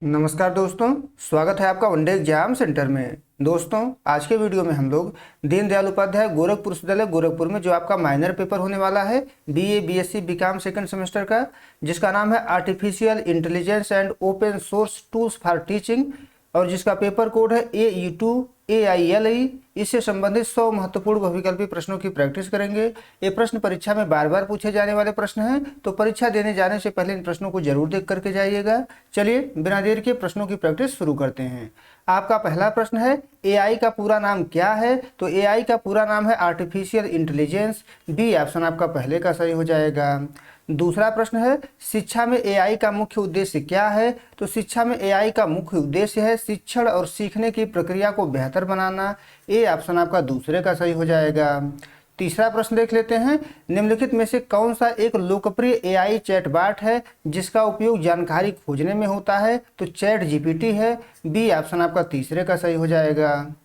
नमस्कार दोस्तों, स्वागत है आपका वनडे एग्जाम सेंटर में। दोस्तों, आज के वीडियो में हम लोग दीनदयाल उपाध्याय गोरखपुर विश्वविद्यालय गोरखपुर में जो आपका माइनर पेपर होने वाला है BA BSc BCom second semester का, जिसका नाम है artificial intelligence and open source tools for teaching और जिसका पेपर कोड है AE2 AILE, इससे संबंधित 100 महत्वपूर्ण बहुविकल्पी प्रश्नों की प्रैक्टिस करेंगे। ये प्रश्न परीक्षा में बार बार पूछे जाने वाले प्रश्न हैं, तो परीक्षा देने जाने से पहले इन प्रश्नों को जरूर देख करके जाइएगा। चलिए बिना देर के प्रश्नों की प्रैक्टिस शुरू करते हैं। आपका पहला प्रश्न है AI का पूरा नाम क्या है? तो AI का पूरा नाम है आर्टिफिशियल इंटेलिजेंस। बी ऑप्शन आपका पहले का सही हो जाएगा। दूसरा प्रश्न है शिक्षा में AI का मुख्य उद्देश्य क्या है? तो शिक्षा में AI का मुख्य उद्देश्य है शिक्षण और सीखने की प्रक्रिया को बेहतर बनाना। ए ऑप्शन आपका दूसरे का सही हो जाएगा। तीसरा प्रश्न देख लेते हैं, निम्नलिखित में से कौन सा एक लोकप्रिय AI चैटबॉट है जिसका उपयोग जानकारी खोजने में होता है? तो चैट GPT है। बी ऑप्शन आपका तीसरे का सही हो जाएगा।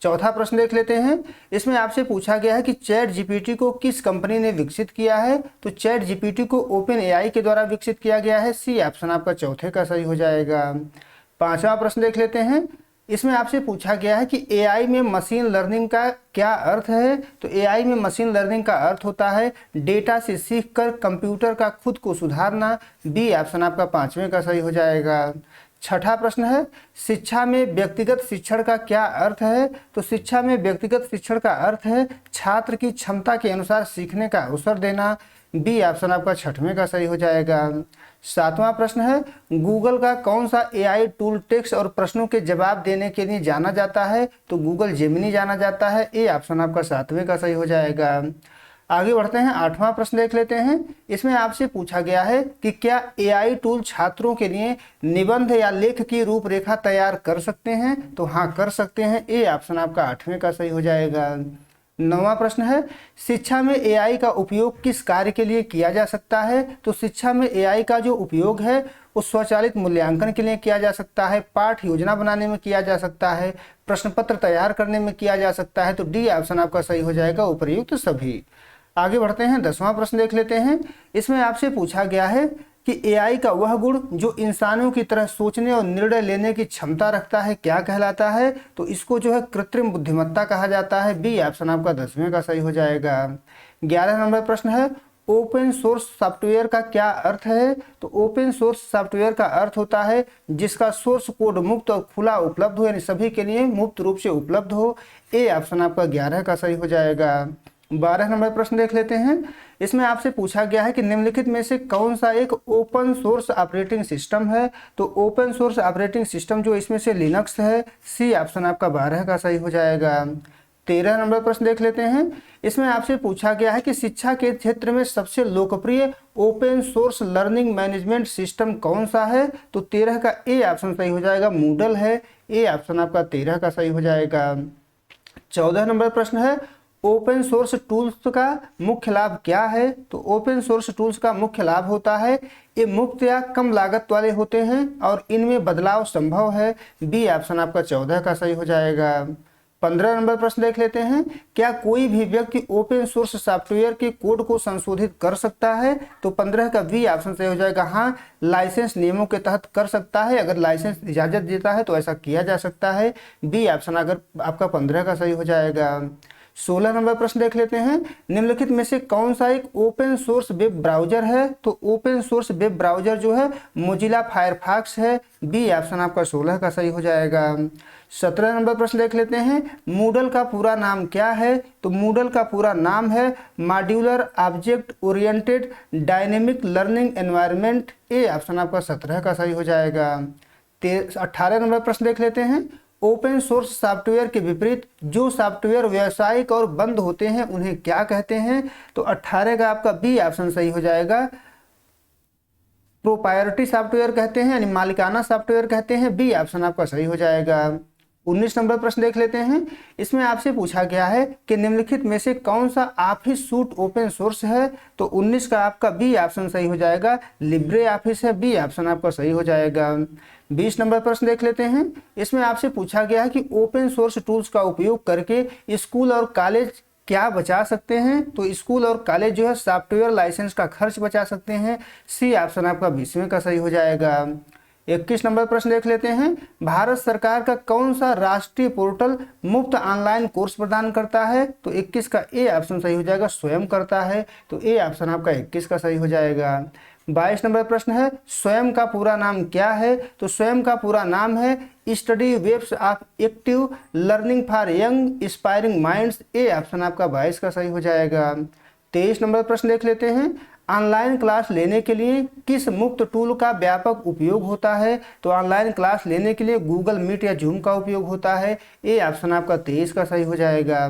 चौथा प्रश्न देख लेते हैं, इसमें आपसे पूछा गया है कि चैट जीपीटी को किस कंपनी ने विकसित किया है? तो चैट जीपीटी को ओपन AI के द्वारा विकसित किया गया है। सी ऑप्शन आपका चौथे का सही हो जाएगा। पांचवा प्रश्न देख लेते हैं, इसमें आपसे पूछा गया है कि AI में मशीन लर्निंग का क्या अर्थ है? तो AI में मशीन लर्निंग का अर्थ होता है डेटा से सीखकर कंप्यूटर का खुद को सुधारना। बी ऑप्शन आपका पांचवें का सही हो जाएगा। छठा प्रश्न है, शिक्षा में व्यक्तिगत शिक्षण का क्या अर्थ है? तो शिक्षा में व्यक्तिगत शिक्षण का अर्थ है छात्र की क्षमता के अनुसार सीखने का अवसर देना। बी ऑप्शन आपका छठवें का सही हो जाएगा। सातवां प्रश्न है, गूगल का कौन सा AI टूल टेक्स्ट और प्रश्नों के जवाब देने के लिए जाना जाता है? तो गूगल जेमिनी जाना जाता है। ए ऑप्शन आपका सातवें का सही हो जाएगा। आगे बढ़ते हैं, आठवां प्रश्न देख लेते हैं। इसमें आपसे पूछा गया है कि क्या AI टूल छात्रों के लिए निबंध या लेख की रूपरेखा तैयार कर सकते हैं? तो हाँ, कर सकते हैं। ए ऑप्शन आपका आठवें का सही हो जाएगा। नौवां प्रश्न है, शिक्षा में AI का उपयोग किस कार्य के लिए किया जा सकता है? तो शिक्षा में AI का जो उपयोग है वो स्वचालित मूल्यांकन के लिए किया जा सकता है, पाठ योजना बनाने में किया जा सकता है, प्रश्न पत्र तैयार करने में किया जा सकता है। तो डी ऑप्शन आपका सही हो जाएगा, उपर्युक्त सभी। आगे बढ़ते हैं, 10वां प्रश्न देख लेते हैं। इसमें आपसे पूछा गया है कि AI का वह गुण जो इंसानों की तरह सोचने और निर्णय लेने की क्षमता रखता है क्या कहलाता है? तो इसको जो है कृत्रिम बुद्धिमत्ता कहा जाता है। बी ऑप्शन आपका 10वें का सही हो जाएगा। 11 नंबर प्रश्न है, ओपन सोर्स सॉफ्टवेयर का क्या अर्थ है? तो ओपन सोर्स सॉफ्टवेयर का अर्थ होता है जिसका सोर्स कोड मुक्त और खुला उपलब्ध हो, यानी सभी के लिए मुक्त रूप से उपलब्ध हो। ए ऑप्शन आपका 11 का सही हो जाएगा। 12 नंबर प्रश्न देख लेते हैं। इसमें आपसे पूछा गया है कि निम्नलिखित में से कौन सा एक ओपन सोर्स ऑपरेटिंग सिस्टम है? तो ओपन सोर्स ऑपरेटिंग सिस्टम जो इसमें से लिनक्स है। सी ऑप्शन आपका 12 का सही हो जाएगा। 13 नंबर प्रश्न देख लेते हैं। इसमें आपसे पूछा गया है कि शिक्षा के क्षेत्र में सबसे लोकप्रिय open source learning management system कौन सा है? तो 13 का ए ऑप्शन सही हो जाएगा, मूडल है। ए ऑप्शन आपका 13 का सही हो जाएगा। 14 नंबर प्रश्न है, ओपन सोर्स टूल्स का मुख्य लाभ क्या है? तो ओपन सोर्स टूल्स का मुख्य लाभ होता है ये मुफ्त या कम लागत वाले होते हैं और इनमें बदलाव संभव है। बी ऑप्शन आपका 14 का सही हो जाएगा। 15 नंबर प्रश्न देख लेते हैं, क्या कोई भी व्यक्ति ओपन सोर्स सॉफ्टवेयर के कोड को संशोधित कर सकता है? तो 15 का बी ऑप्शन सही हो जाएगा। हाँ, लाइसेंस नियमों के तहत कर सकता है, अगर लाइसेंस इजाजत देता है तो ऐसा किया जा सकता है। बी ऑप्शन अगर आपका 15 का सही हो जाएगा। 16 नंबर प्रश्न देख लेते हैं, निम्नलिखित में से कौन सा एक ओपन सोर्स वेब ब्राउजर है? तो ओपन सोर्स वेब ब्राउजर जो है मोजिला फायरफॉक्स है। बी ऑप्शन आपका 16 का सही हो जाएगा। 17 नंबर प्रश्न देख लेते हैं, मूडल का पूरा नाम क्या है? तो मूडल का पूरा नाम है modular object oriented dynamic learning environment. ए ऑप्शन आपका 17 का सही हो जाएगा। 18 नंबर प्रश्न देख लेते हैं, ओपन सोर्स सॉफ्टवेयर के विपरीत जो सॉफ्टवेयर व्यावसायिक और बंद होते हैं उन्हें क्या कहते हैं? तो 18 का आपका बी ऑप्शन सही हो जाएगा, प्रोप्राइटरी सॉफ्टवेयर कहते हैं, यानी मालिकाना सॉफ्टवेयर कहते हैं। बी ऑप्शन आपका सही हो जाएगा। 19 नंबर प्रश्न देख लेते हैं। इसमें आपसे पूछा गया है कि निम्नलिखित में से कौन सा ऑफिस सूट ओपन सोर्स है? तो 19 का आपका बी ऑप्शन सही हो जाएगा, लिब्रे ऑफिस है। बी ऑप्शन आपका सही हो जाएगा। 20 नंबर प्रश्न देख लेते हैं। इसमें आपसे पूछा गया है कि ओपन सोर्स टूल्स का उपयोग करके स्कूल और कॉलेज क्या बचा सकते हैं? तो स्कूल और कॉलेज जो है सॉफ्टवेयर लाइसेंस का खर्च बचा सकते हैं। सी ऑप्शन आपका 20वें का सही हो जाएगा। 21 नंबर प्रश्न देख लेते हैं। भारत सरकार का कौन सा राष्ट्रीय पोर्टल मुफ्त ऑनलाइन कोर्स प्रदान करता है? तो 21 का ए ऑप्शन सही हो जाएगा, स्वयं करता है। तो ए ऑप्शन आपका 21 का सही हो जाएगा। 22 नंबर प्रश्न है, स्वयं का पूरा नाम क्या है? तो स्वयं का पूरा नाम है study webs of active learning for young aspiring minds. A option आपका 22 का सही हो जाएगा। 23 नंबर प्रश्न देख लेते हैं। ऑनलाइन क्लास लेने के लिए किस मुफ्त टूल का व्यापक उपयोग होता है? तो ऑनलाइन क्लास लेने के लिए गूगल मीट या जूम का उपयोग होता है। ए ऑप्शन आपका 23 का सही हो जाएगा।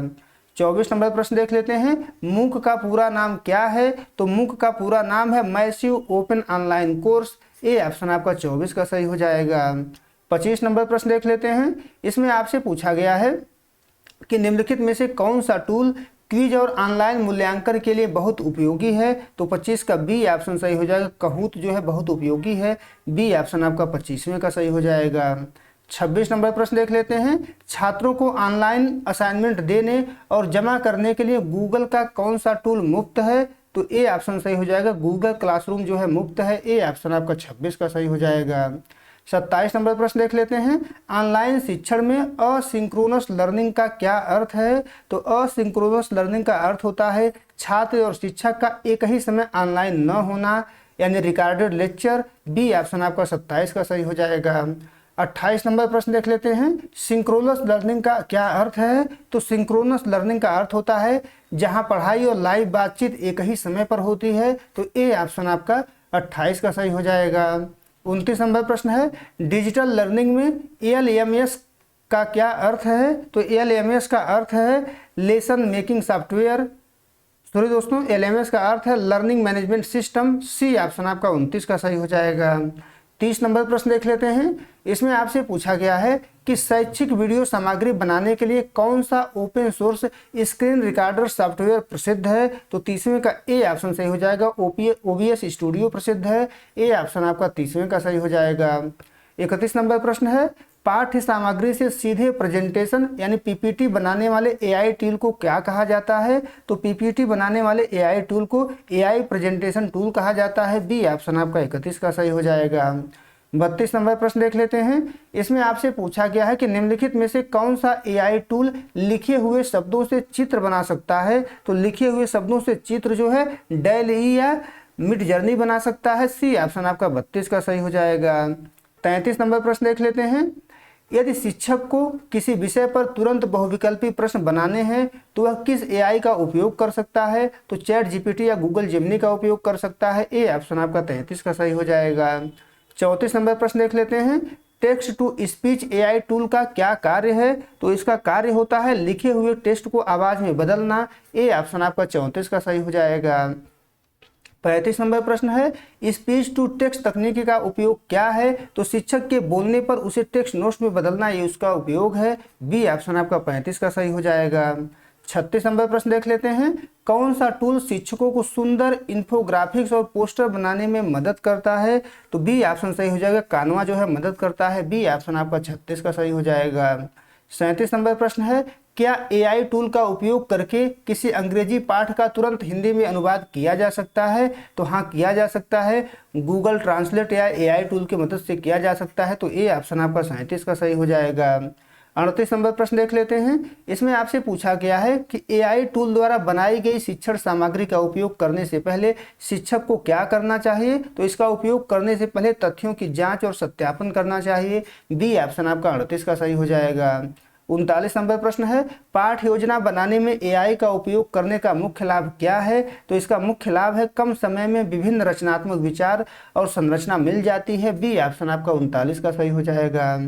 24 नंबर प्रश्न देख लेते हैं। मूक का पूरा नाम क्या है? तो मूक का पूरा नाम है मैसिव ओपन ऑनलाइन कोर्स। ए ऑप्शन आपका 24 का सही हो जाएगा। 25 नंबर प्रश्न देख लेते हैं। इसमें आपसे पूछा गया है कि निम्नलिखित में से कौन सा टूल क्विज और ऑनलाइन मूल्यांकन के लिए बहुत उपयोगी है? तो 25 का बी ऑप्शन सही हो जाएगा। कहूत जो है बहुत उपयोगी है। बी ऑप्शन आपका 25वें का सही हो जाएगा। 26 नंबर प्रश्न देख लेते हैं। छात्रों को ऑनलाइन असाइनमेंट देने और जमा करने के लिए गूगल का कौन सा टूल मुफ्त है? तो ए ऑप्शन सही हो जाएगा। गूगल क्लासरूम जो है मुफ्त है। ए ऑप्शन आपका 26 का सही हो जाएगा। 27 नंबर प्रश्न देख लेते हैं। ऑनलाइन शिक्षण में असिंक्रोनस लर्निंग का क्या अर्थ है? तो असिंक्रोनस लर्निंग का अर्थ होता है छात्र और शिक्षक का एक ही समय ऑनलाइन न होना, यानी रिकॉर्डेड लेक्चर। बी ऑप्शन आपका 27 का सही हो जाएगा। 28 नंबर प्रश्न देख लेते हैं। सिंक्रोनस लर्निंग का क्या अर्थ है? तो सिंक्रोनस लर्निंग का अर्थ होता है जहां पढ़ाई और लाइव बातचीत एक ही समय पर होती है। तो ए ऑप्शन आपका 28 का सही हो जाएगा। 29 नंबर प्रश्न है। डिजिटल लर्निंग में एलएमएस का क्या अर्थ है? तो एलएमएस का अर्थ है लेसन मेकिंग सॉफ्टवेयर। सॉरी दोस्तों, एलएमएस का अर्थ है learning management system. C option आपका 29 का सही हो जाएगा। 30 नंबर प्रश्न देख लेते हैं। इसमें आपसे पूछा गया है कि शैक्षिक वीडियो सामग्री बनाने के लिए कौन सा open source screen recorder software प्रसिद्ध है? तो 30वें का ए ऑप्शन सही हो जाएगा। ओबीएस स्टूडियो प्रसिद्ध है। ए ऑप्शन आपका 30वें का सही हो जाएगा। 31 नंबर प्रश्न है। पाठ्य सामग्री से सीधे प्रेजेंटेशन यानी पीपीटी बनाने वाले एआई टूल को क्या कहा जाता है? तो पीपीटी बनाने वाले एआई टूल को एआई प्रेजेंटेशन टूल कहा जाता है। बी ऑप्शन आपका 31 का सही हो जाएगा। 32 नंबर प्रश्न देख लेते हैं। इसमें आपसे पूछा गया है कि निम्नलिखित में से कौन सा एआई टूल लिखे हुए शब्दों से चित्र बना सकता है? तो लिखे हुए शब्दों से चित्र जो है डेल-ई या मिड जर्नी बना सकता है। सी ऑप्शन आपका 32 का सही हो जाएगा। 33 नंबर प्रश्न देख लेते हैं। यदि शिक्षक को किसी विषय पर तुरंत बहुविकल्पी प्रश्न बनाने हैं तो वह किस एआई का उपयोग कर सकता है? तो चैट जीपीटी या गूगल जेमिनी का उपयोग कर सकता है। ए ऑप्शन आपका 33 का सही हो जाएगा। 34 नंबर प्रश्न देख लेते हैं। Text to speech AI tool का क्या कार्य है? तो इसका कार्य होता है लिखे हुए टेक्स्ट को आवाज में बदलना। ए ऑप्शन आपका 34 का सही हो जाएगा। 35 नंबर प्रश्न है। स्पीच टू टेक्स्ट तकनीकी का उपयोग क्या है? तो शिक्षक के बोलने पर उसे टेक्स्ट नोट्स में बदलना, ये उसका उपयोग है। बी ऑप्शन आपका 35 का सही हो जाएगा। 36 नंबर प्रश्न देख लेते हैं। कौन सा टूल शिक्षकों को सुंदर इन्फोग्राफिक्स और पोस्टर बनाने में मदद करता है? तो बी ऑप्शन सही हो जाएगा। कानवा जो है मदद करता है। बी ऑप्शन आपका 36 का सही हो जाएगा। 37 नंबर प्रश्न है। क्या एआई टूल का उपयोग करके किसी अंग्रेजी पाठ का तुरंत हिंदी में अनुवाद किया जा सकता है? तो हाँ, किया जा सकता है। गूगल ट्रांसलेट या एआई टूल की मदद से किया जा सकता है। तो ए ऑप्शन आपका 37 का सही हो जाएगा। 38 नंबर प्रश्न देख लेते हैं। इसमें आपसे पूछा गया है कि एआई टूल द्वारा बनाई गई शिक्षण सामग्री का उपयोग करने से पहले शिक्षक को क्या करना चाहिए? तो इसका उपयोग करने से पहले तथ्यों की जांच और सत्यापन करना चाहिए। बी ऑप्शन आपका 38 का सही हो जाएगा। 39 नंबर प्रश्न है। पाठ योजना बनाने में एआई का उपयोग करने का मुख्य लाभ क्या है? तो इसका मुख्य लाभ है कम समय में विभिन्न रचनात्मक विचार और संरचना मिल जाती है। बी ऑप्शन आपका 39 का सही हो जाएगा।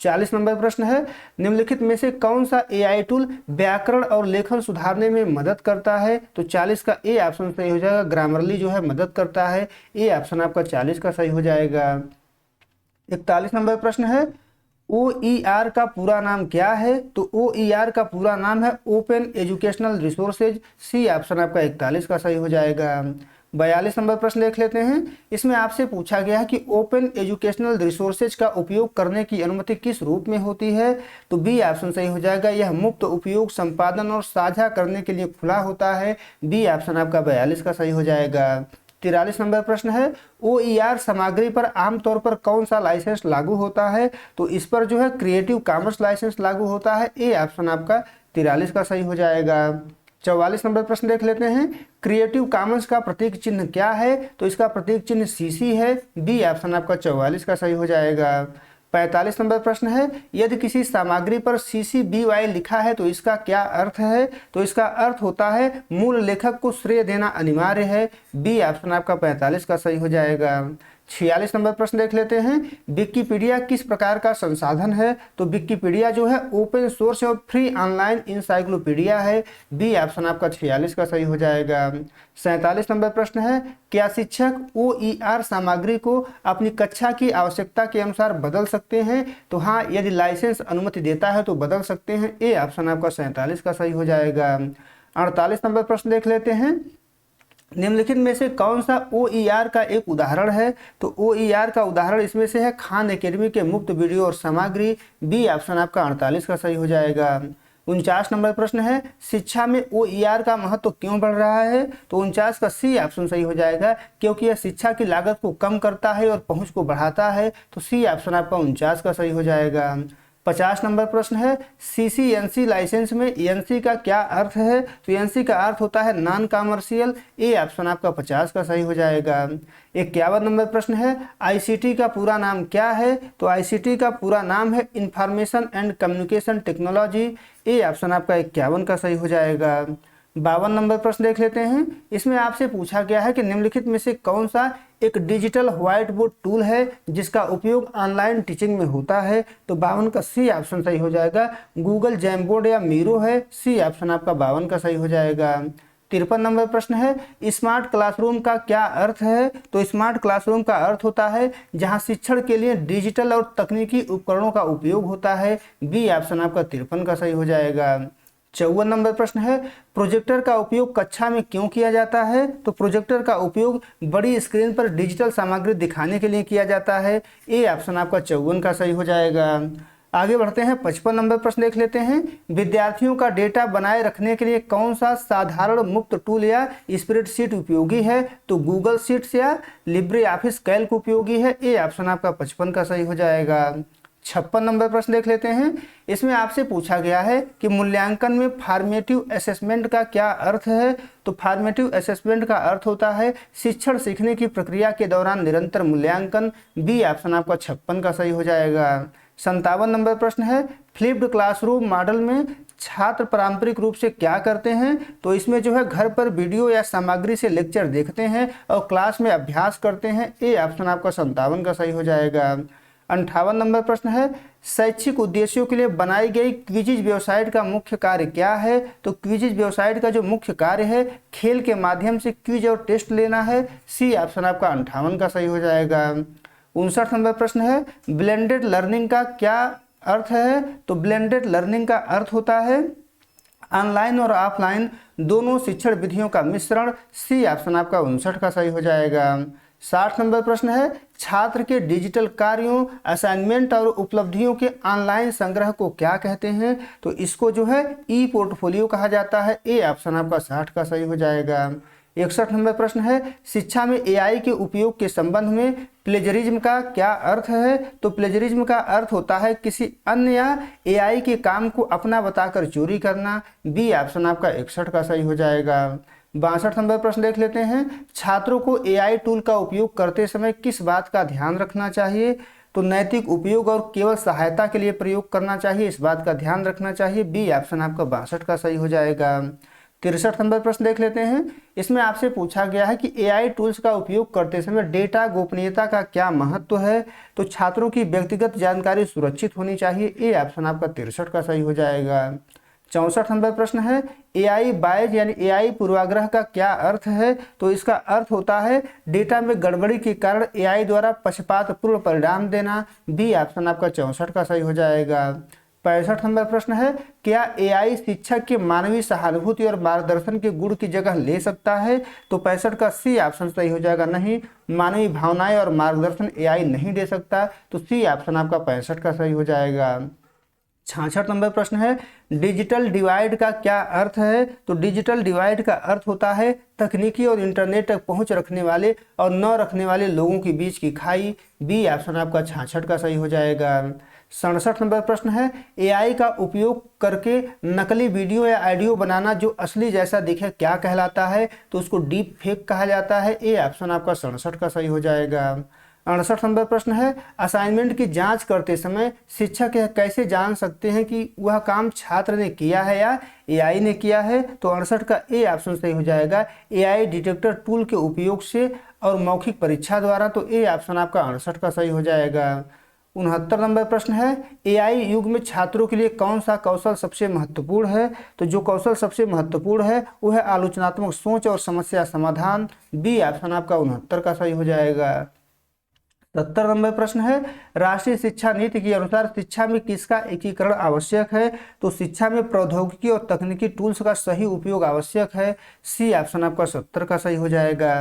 40 नंबर प्रश्न है। निम्नलिखित में से कौन सा एआई टूल व्याकरण और लेखन सुधारने में मदद करता है? तो 40 का ए ऑप्शन सही हो जाएगा। ग्रामरली जो है मदद करता है। ए ऑप्शन आपका 40 का सही हो जाएगा। 41 नंबर प्रश्न है। OER का पूरा नाम क्या है? तो OER का पूरा नाम है open educational resources. C option आपका 41 का सही हो जाएगा। 42 नंबर प्रश्न देख लेते हैं। इसमें आपसे पूछा गया है कि ओपन एजुकेशनल रिसोर्सेज का उपयोग करने की अनुमति किस रूप में होती है? तो बी ऑप्शन सही हो जाएगा। यह मुफ्त उपयोग, संपादन और साझा करने के लिए खुला होता है। बी ऑप्शन आपका 42 का सही हो जाएगा। 43 नंबर प्रश्न है OER सामग्री पर आमतौर पर कौन सा लाइसेंस लागू होता है? तो इस पर जो है क्रिएटिव कॉमर्स लाइसेंस लागू होता है। ए ऑप्शन आपका 43 का सही हो जाएगा। 44 नंबर प्रश्न देख लेते हैं। क्रिएटिव कॉमन्स का प्रतीक चिन्ह क्या है? तो इसका प्रतीक चिन्ह CC है। बी ऑप्शन आपका 44 का सही हो जाएगा। 45 नंबर प्रश्न है यदि किसी सामग्री पर CC BY लिखा है तो इसका क्या अर्थ है? तो इसका अर्थ होता है मूल लेखक को श्रेय देना अनिवार्य है। बी ऑप्शन आपका 45 का सही हो जाएगा। 46 नंबर प्रश्न देख लेते हैं। विकिपीडिया किस प्रकार का संसाधन है? तो विकिपीडिया जो है ओपन सोर्स और फ्री ऑनलाइन इंसाइक्लोपीडिया है। बी ऑप्शन आपका 46 का सही हो जाएगा। 47 नंबर प्रश्न है क्या शिक्षक OER सामग्री को अपनी कक्षा की आवश्यकता के अनुसार बदल सकते हैं? तो हाँ, यदि लाइसेंस अनुमति देता है तो बदल सकते हैं। ए ऑप्शन आपका 47 का सही हो जाएगा। 48 नंबर प्रश्न देख लेते हैं। निम्नलिखित में से कौन सा OER का एक उदाहरण है? तो OER का उदाहरण इसमें से है खान एकेडमी के मुक्त वीडियो और सामग्री। बी ऑप्शन आपका 48 का सही हो जाएगा। 49 नंबर प्रश्न है शिक्षा में OER का महत्व क्यों बढ़ रहा है? तो 49 का सी ऑप्शन सही हो जाएगा, क्योंकि यह शिक्षा की लागत को कम करता है और पहुंच को बढ़ाता है। तो सी ऑप्शन आपका 49 का सही हो जाएगा। 50 नंबर प्रश्न है CC/NC लाइसेंस में NC का क्या अर्थ है? तो NC का अर्थ होता है नॉन कॉमर्शियल। ए ऑप्शन आपका 50 का सही हो जाएगा। 51 नंबर प्रश्न है ICT का पूरा नाम क्या है? तो ICT का पूरा नाम है information and communication technology. A option आपका 51 का सही हो जाएगा। 52 नंबर प्रश्न देख लेते हैं। इसमें आपसे पूछा गया है कि निम्नलिखित में से कौन सा एक डिजिटल व्हाइट बोर्ड टूल है जिसका उपयोग ऑनलाइन टीचिंग में होता है? तो 52 का सी ऑप्शन सही हो जाएगा। गूगल जैमबोर्ड या मीरो है। सी ऑप्शन आपका 52 का सही हो जाएगा। 53 नंबर प्रश्न है स्मार्ट क्लासरूम का क्या अर्थ है? तो स्मार्ट क्लासरूम का अर्थ होता है जहां शिक्षण के लिए डिजिटल और तकनीकी उपकरणों का उपयोग होता है। बी ऑप्शन आपका 53 का सही हो जाएगा। 54 नंबर प्रश्न है प्रोजेक्टर का उपयोग कक्षा में क्यों किया जाता है? तो प्रोजेक्टर का उपयोग बड़ी स्क्रीन पर डिजिटल सामग्री दिखाने के लिए किया जाता है। ए ऑप्शन आपका 54 का सही हो जाएगा। आगे बढ़ते हैं। 55 नंबर प्रश्न देख लेते हैं। विद्यार्थियों का डेटा बनाए रखने के लिए कौन सा साधारण मुक्त टूल या स्प्रेडशीट उपयोगी है? तो गूगल शीट्स या लिब्रे ऑफिस कैल्क उपयोगी है। ए ऑप्शन आपका 55 का सही हो जाएगा। 56 नंबर प्रश्न देख लेते हैं। इसमें आपसे पूछा गया है कि मूल्यांकन में फॉर्मेटिव असेसमेंट का क्या अर्थ है? तो फॉर्मेटिव असेसमेंट का अर्थ होता है शिक्षण सीखने की प्रक्रिया के दौरान निरंतर मूल्यांकन। बी ऑप्शन आपका 56 का सही हो जाएगा। 57 नंबर प्रश्न है फ्लिप्ड क्लासरूम मॉडल में छात्र पारंपरिक रूप से क्या करते हैं? तो इसमें जो है घर पर वीडियो या सामग्री से लेक्चर देखते हैं और क्लास में अभ्यास करते हैं। ए ऑप्शन आपका 57 का सही हो जाएगा। 58 नंबर प्रश्न है शैक्षिक उद्देश्यों के लिए बनाई गई क्विजिज वेबसाइट का मुख्य कार्य क्या है? तो क्विजिज वेबसाइट का जो मुख्य कार्य है खेल के माध्यम से क्विज और टेस्ट लेना है। सी ऑप्शन आपका 58 का सही हो जाएगा। 59 नंबर प्रश्न है ब्लेंडेड लर्निंग का क्या अर्थ है? तो ब्लेंडेड लर्निंग का अर्थ होता है ऑनलाइन और ऑफलाइन दोनों शिक्षण विधियों का मिश्रण। सी ऑप्शन आपका 59 का सही हो जाएगा। 60 नंबर प्रश्न है छात्र के डिजिटल कार्यों, असाइनमेंट और उपलब्धियों के ऑनलाइन संग्रह को क्या कहते हैं? तो इसको जो है ई पोर्टफोलियो कहा जाता है। ए ऑप्शन आपका 60 का सही हो जाएगा। 61 नंबर प्रश्न है शिक्षा में AI के उपयोग के संबंध में प्लेजरिज्म का क्या अर्थ है? तो प्लेजरिज्म का अर्थ होता है किसी अन्य या AI के काम को अपना बताकर चोरी करना। बी ऑप्शन आपका 61 का सही हो जाएगा। 62 नंबर प्रश्न देख लेते हैं। छात्रों को AI टूल का उपयोग करते समय किस बात का ध्यान रखना चाहिए? तो नैतिक उपयोग और केवल सहायता के लिए प्रयोग करना चाहिए, इस बात का ध्यान रखना चाहिए। बी ऑप्शन आपका 62 का सही हो जाएगा। 63 नंबर प्रश्न देख लेते हैं। इसमें आपसे पूछा गया है कि AI टूल्स का उपयोग करते समय डेटा गोपनीयता का क्या महत्व है? तो छात्रों की व्यक्तिगत जानकारी सुरक्षित होनी चाहिए। ए ऑप्शन आपका 63 का सही हो जाएगा। 64 नंबर प्रश्न है AI बायज यानी AI पूर्वाग्रह का क्या अर्थ है? तो इसका अर्थ होता है डेटा में गड़बड़ी के कारण AI द्वारा पक्षपातपूर्ण परिणाम देना। बी ऑप्शन आपका 64 का सही हो जाएगा। 65 नंबर प्रश्न है क्या AI शिक्षक के मानवीय सहानुभूति और मार्गदर्शन के गुण की जगह ले सकता है? तो 65 का सी ऑप्शन सही हो जाएगा। नहीं, मानवीय भावनाएं और मार्गदर्शन AI नहीं दे सकता। तो सी ऑप्शन आपका 65 का सही हो जाएगा। 66 नंबर प्रश्न है, डिजिटल डिवाइड का क्या अर्थ है? तो डिजिटल डिवाइड का अर्थ होता है तकनीकी और इंटरनेट तक पहुंच रखने वाले और न रखने वाले लोगों के बीच की खाई। बी ऑप्शन आपका 66 का सही हो जाएगा। 67 नंबर प्रश्न है, एआई का उपयोग करके नकली वीडियो या ऑडियो बनाना जो असली जैसा दिखे क्या कहलाता है? तो उसको डीप फेक कहा जाता है। ए ऑप्शन आपका 67 का सही हो जाएगा। 68 नंबर प्रश्न है, असाइनमेंट की जांच करते समय शिक्षक यह कैसे जान सकते हैं कि वह काम छात्र ने किया है या एआई ने किया है? तो 68 का ए ऑप्शन सही हो जाएगा, एआई डिटेक्टर टूल के उपयोग से और मौखिक परीक्षा द्वारा। तो ए ऑप्शन आपका 68 का सही हो जाएगा। 69 नंबर प्रश्न है, एआई युग में छात्रों के लिए कौन सा कौशल सबसे महत्वपूर्ण है? तो जो कौशल सबसे महत्वपूर्ण है वो है आलोचनात्मक सोच और समस्या समाधान। बी ऑप्शन आपका 69 का सही हो जाएगा। 70 नंबर प्रश्न है, राष्ट्रीय शिक्षा नीति के अनुसार शिक्षा में किसका एकीकरण आवश्यक है? तो शिक्षा में प्रौद्योगिकी और तकनीकी टूल्स का सही उपयोग आवश्यक है। सी ऑप्शन आपका 70 का सही हो जाएगा।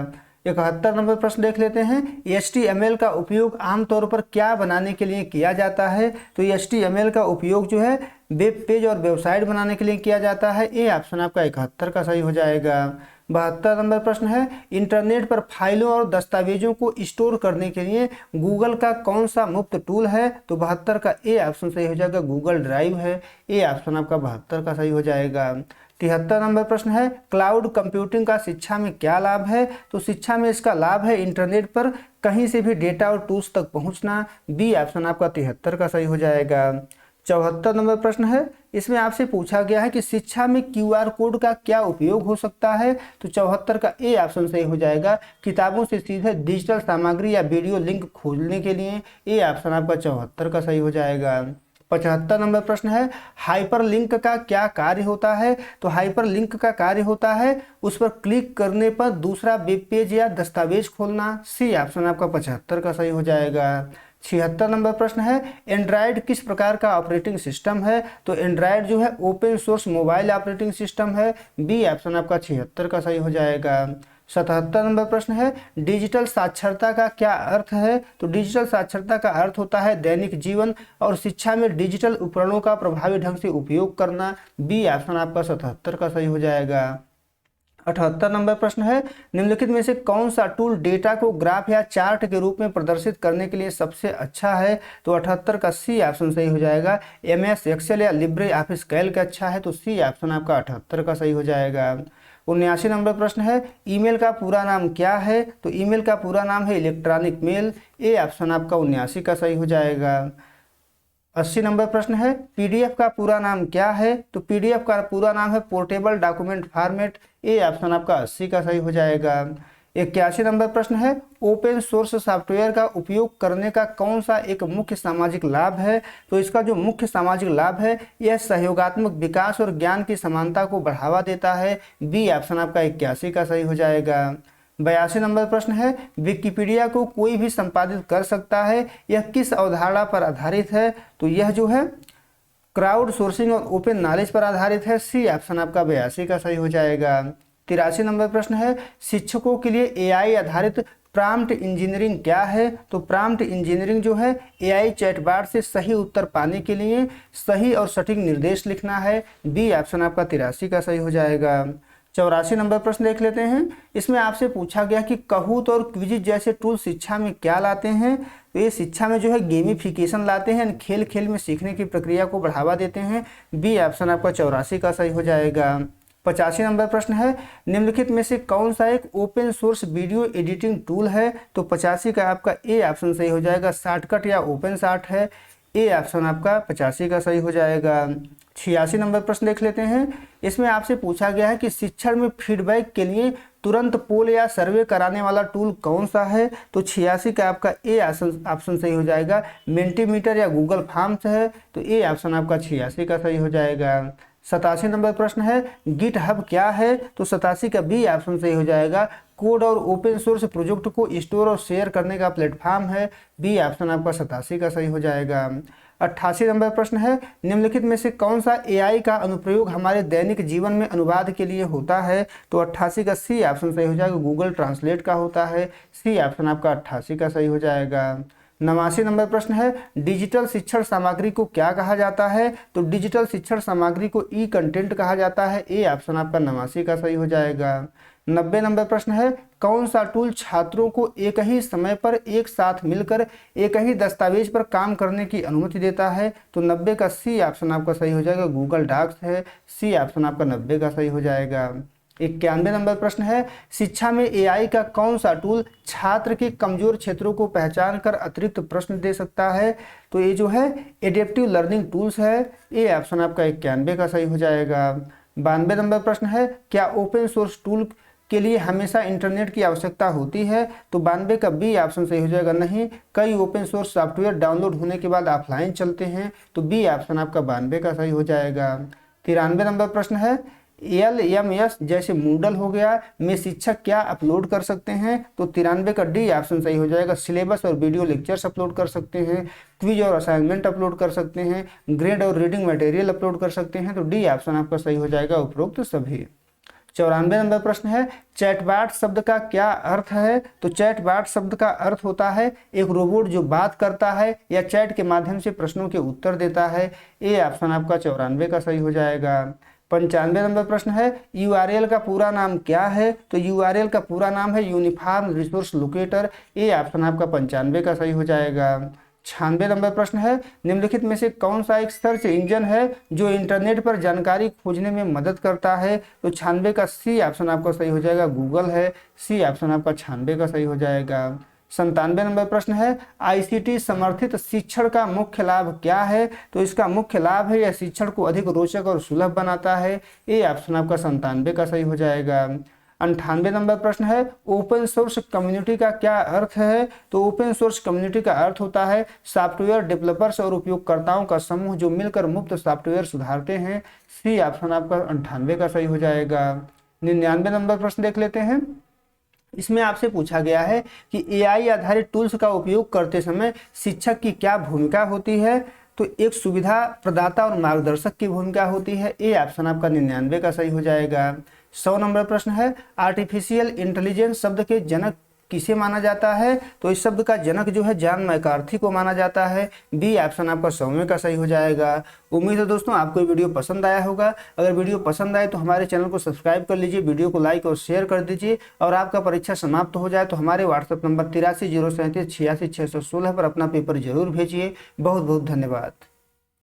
71 नंबर प्रश्न देख लेते हैं, HTML का उपयोग आमतौर पर क्या बनाने के लिए किया जाता है? तो HTML का उपयोग जो है वेब पेज और वेबसाइट बनाने के लिए किया जाता है। ए ऑप्शन आपका 71 का सही हो जाएगा। 72 नंबर प्रश्न है, इंटरनेट पर फाइलों और दस्तावेजों को स्टोर करने के लिए गूगल का कौन सा मुफ्त टूल है? तो 72 का ए ऑप्शन सही हो जाएगा, गूगल ड्राइव है। ए ऑप्शन आपका 72 का सही हो जाएगा। 73 नंबर प्रश्न है, क्लाउड कंप्यूटिंग का शिक्षा में क्या लाभ है? तो शिक्षा में इसका लाभ है इंटरनेट पर कहीं से भी डेटा और टूल्स तक पहुंचना। बी ऑप्शन आपका 73 का सही हो जाएगा। 74 नंबर प्रश्न है, इसमें आपसे पूछा गया है कि शिक्षा में QR कोड का क्या उपयोग हो सकता है? तो 74 का ए ऑप्शन सही हो जाएगा, किताबों से सीधे डिजिटल सामग्री या वीडियो लिंक खोलने के लिए। ए ऑप्शन आपका 74 का सही हो जाएगा। 75 नंबर प्रश्न है, हाइपरलिंक का क्या कार्य होता है? तो हाइपरलिंक का कार्य होता है उस पर क्लिक करने पर दूसरा वेब पेज या दस्तावेज खोलना। सी ऑप्शन आपका 75 का सही हो जाएगा। 76 नंबर प्रश्न है, एंड्राइड किस प्रकार का ऑपरेटिंग सिस्टम है? तो एंड्राइड जो है open source mobile operating system है। बी ऑप्शन आपका 76 का सही हो जाएगा। 77 नंबर प्रश्न है, डिजिटल साक्षरता का क्या अर्थ है? तो डिजिटल साक्षरता का अर्थ होता है दैनिक जीवन और शिक्षा में डिजिटल उपकरणों का प्रभावी ढंग से उपयोग करना। बी ऑप्शन आपका 77 का सही हो जाएगा। 78 नंबर प्रश्न है, निम्नलिखित में से कौन सा टूल डेटा को ग्राफ या चार्ट के रूप में प्रदर्शित करने के लिए सबसे अच्छा है? तो 78 का सी ऑप्शन सही हो जाएगा, MS एक्सेल या लिब्रे ऑफिस कैल्क अच्छा है। तो सी ऑप्शन आपका 78 का सही हो जाएगा। 79 नंबर प्रश्न है, ईमेल का पूरा नाम क्या है? तो ईमेल का पूरा नाम है इलेक्ट्रॉनिक मेल। ए ऑप्शन आपका 79 का सही हो जाएगा। 80 नंबर प्रश्न है, PDF का पूरा नाम क्या है? तो PDF का पूरा नाम है पोर्टेबल डॉक्यूमेंट फॉर्मेट। ए ऑप्शन आपका 80 का सही हो जाएगा। 81 नंबर प्रश्न है, ओपन सोर्स सॉफ्टवेयर का उपयोग करने का कौन सा एक मुख्य सामाजिक लाभ है? तो इसका जो मुख्य सामाजिक लाभ है यह सहयोगात्मक विकास और ज्ञान की समानता को बढ़ावा देता है। बी ऑप्शन आपका 81 का सही हो जाएगा। 82 नंबर प्रश्न है, विकिपीडिया को कोई भी संपादित कर सकता है, यह किस अवधारणा पर आधारित है? तो यह जो है क्राउड सोर्सिंग और ओपन नॉलेज पर आधारित है। सी ऑप्शन आपका 82 का सही हो जाएगा। 83 नंबर प्रश्न है, शिक्षकों के लिए एआई आधारित प्रॉम्प्ट इंजीनियरिंग क्या है? तो प्रॉम्प्ट इंजीनियरिंग जो है एआई चैटबॉट से सही उत्तर पाने के लिए सही और सटीक निर्देश लिखना है। बी ऑप्शन आपका 83 का सही हो जाएगा। 84 नंबर प्रश्न देख लेते हैं, इसमें आपसे पूछा गया कि कहूत और क्विजिज जैसे टूल शिक्षा में क्या लाते हैं? तो ये शिक्षा में जो है गेमिफिकेशन लाते हैं, खेल खेल में सीखने की प्रक्रिया को बढ़ावा देते हैं। बी ऑप्शन आपका 84 का सही हो जाएगा। 85 नंबर प्रश्न है, निम्नलिखित में से कौन सा एक open source video editing tool है? तो 85 का आपका ए ऑप्शन सही हो जाएगा, शॉर्टकट या ओपन शॉट है। ए ऑप्शन आपका 85 का सही हो जाएगा। 86 नंबर प्रश्न देख लेते हैं, इसमें आपसे पूछा गया है कि शिक्षण में फीडबैक के लिए तुरंत पोल या सर्वे कराने वाला टूल कौन सा है? तो 86 का आपका ए ऑप्शन सही हो जाएगा, मेंटीमीटर या गूगल फॉर्म्स है। तो ए ऑप्शन आपका 86 का सही हो जाएगा। 87 नंबर प्रश्न है, गिटहब क्या है? तो 87 का बी ऑप्शन सही हो जाएगा, कोड और ओपन सोर्स प्रोजेक्ट को स्टोर और शेयर करने का प्लेटफॉर्म है। बी ऑप्शन आपका 87 का सही हो जाएगा। 88 नंबर प्रश्न है, निम्नलिखित में से कौन सा एआई का अनुप्रयोग हमारे दैनिक जीवन में अनुवाद के लिए होता है? तो 88 का सी ऑप्शन सही हो जाएगा, गूगल ट्रांसलेट का होता है। सी ऑप्शन आपका 88 का सही हो जाएगा। 89 नंबर प्रश्न है डिजिटल शिक्षण सामग्री को क्या कहा जाता है? तो डिजिटल शिक्षण सामग्री को ई कंटेंट कहा जाता है। ए ऑप्शन आपका 89 का सही हो जाएगा। 90 नंबर प्रश्न है कौन सा टूल छात्रों को एक ही समय पर एक साथ मिलकर एक ही दस्तावेज पर काम करने की अनुमति देता है? तो 90 का सी ऑप्शन आपका सही हो जाएगा, गूगल डॉक्स है। सी ऑप्शन आपका 90 का सही हो जाएगा। 91 नंबर प्रश्न है शिक्षा में एआई का कौन सा टूल छात्र के कमजोर क्षेत्रों को पहचान कर अतिरिक्त प्रश्न दे सकता है? तो ये जो है एडेप्टिव लर्निंग टूल्स है। ए ऑप्शन आपका 91 का सही हो जाएगा। 92 नंबर प्रश्न है क्या ओपन सोर्स टूल के लिए हमेशा इंटरनेट की आवश्यकता होती है? तो 92 का बी ऑप्शन सही हो जाएगा, नहीं, कई ओपन सोर्स सॉफ्टवेयर डाउनलोड होने के बाद ऑफलाइन चलते हैं। तो बी ऑप्शन आपका 92 का सही हो जाएगा। 93 नंबर प्रश्न है LMS जैसे मूडल हो गया में शिक्षक क्या अपलोड कर सकते हैं? तो 93 का डी ऑप्शन सही हो जाएगा, सिलेबस और वीडियो लेक्चर्स अपलोड कर सकते हैं, क्विज और असाइनमेंट अपलोड कर सकते हैं, ग्रेड और रीडिंग मटेरियल अपलोड कर सकते हैं। तो डी ऑप्शन आपका सही हो जाएगा उपरोक्त सभी। 94 नंबर प्रश्न है चैटबॉट शब्द का क्या अर्थ है? तो चैटबॉट शब्द का अर्थ होता है एक रोबोट जो बात करता है या चैट के माध्यम से प्रश्नों के उत्तर देता है। ए ऑप्शन आपका 94 का सही हो जाएगा। 95 नंबर प्रश्न है यूआरएल का पूरा नाम क्या है? तो यूआरएल का पूरा नाम है यूनिफॉर्म रिसोर्स लोकेटर। ए ऑप्शन आपका 95 का सही हो जाएगा। 96 नंबर प्रश्न है निम्नलिखित में से कौन सा एक सर्च इंजन है जो इंटरनेट पर जानकारी खोजने में मदद करता है? तो 96 का सी ऑप्शन आपका सही हो जाएगा, गूगल है। सी ऑप्शन आपका 96 का सही हो जाएगा। 97 नंबर प्रश्न है आईसीटी समर्थित शिक्षण का मुख्य लाभ क्या है? तो इसका मुख्य लाभ है यह शिक्षण को अधिक रोचक और सुलभ बनाता है। ए ऑप्शन आपका 97 का सही हो जाएगा। 98 नंबर प्रश्न है ओपन सोर्स कम्युनिटी का क्या अर्थ है? तो ओपन सोर्स कम्युनिटी का अर्थ होता है सॉफ्टवेयर डेवलपर्स और उपयोगकर्ताओं का समूह जो मिलकर मुफ्त सॉफ्टवेयर सुधारते हैं। सी ऑप्शन आपका 98 का सही हो जाएगा। 99 नंबर प्रश्न देख लेते हैं। इसमें आपसे पूछा गया है कि एआई आधारित टूल्स का उपयोग करते समय शिक्षक की क्या भूमिका होती है? तो एक सुविधा प्रदाता और मार्गदर्शक की भूमिका होती है। ए ऑप्शन आपका 99 का सही हो जाएगा। 100 नंबर प्रश्न है आर्टिफिशियल इंटेलिजेंस शब्द के जनक किसे माना जाता है? तो इस शब्द का जनक जो है जॉन मैकार्थी को माना जाता है। बी ऑप्शन आपका 100वें का सही हो जाएगा। उम्मीद है दोस्तों आपको ये वीडियो पसंद आया होगा। अगर वीडियो पसंद आए तो हमारे चैनल को सब्सक्राइब कर लीजिए, वीडियो को लाइक और शेयर कर दीजिए। और आपका परीक्षा समाप्त हो जाए तो हमारे व्हाट्सएप नंबर 83 037 86 616 पर अपना पेपर जरूर भेजिए। बहुत बहुत धन्यवाद।